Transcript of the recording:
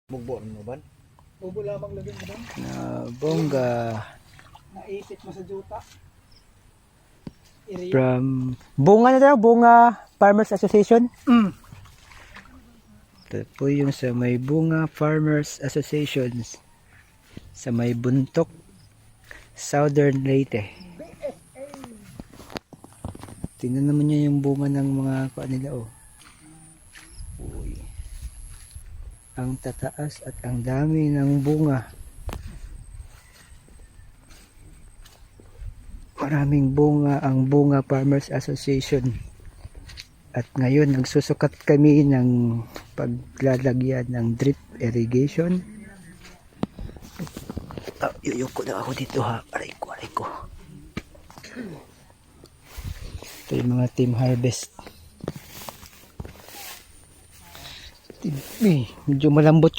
Bugbo mo ban? Bubo lamang lagyan mo doon. Na bongga. Naipit mo sa juta. Iriya. From bunga na tayo, Bunga Farmers Association. Ito po yung sa may Bunga Farmers Associations sa may Buntok, Southern Leyte. Tingnan naman niyo yung bunga ng mga kuan nila, oh. Uy. Ang tataas at ang dami ng bunga. Maraming bunga ang Bunga Farmers Association. At ngayon nagsusukat kami ng paglalagyan ng drip irrigation. Yuyuko na ako dito, ha. Aray ko. Ito yung mga team harvest. Medyo malambot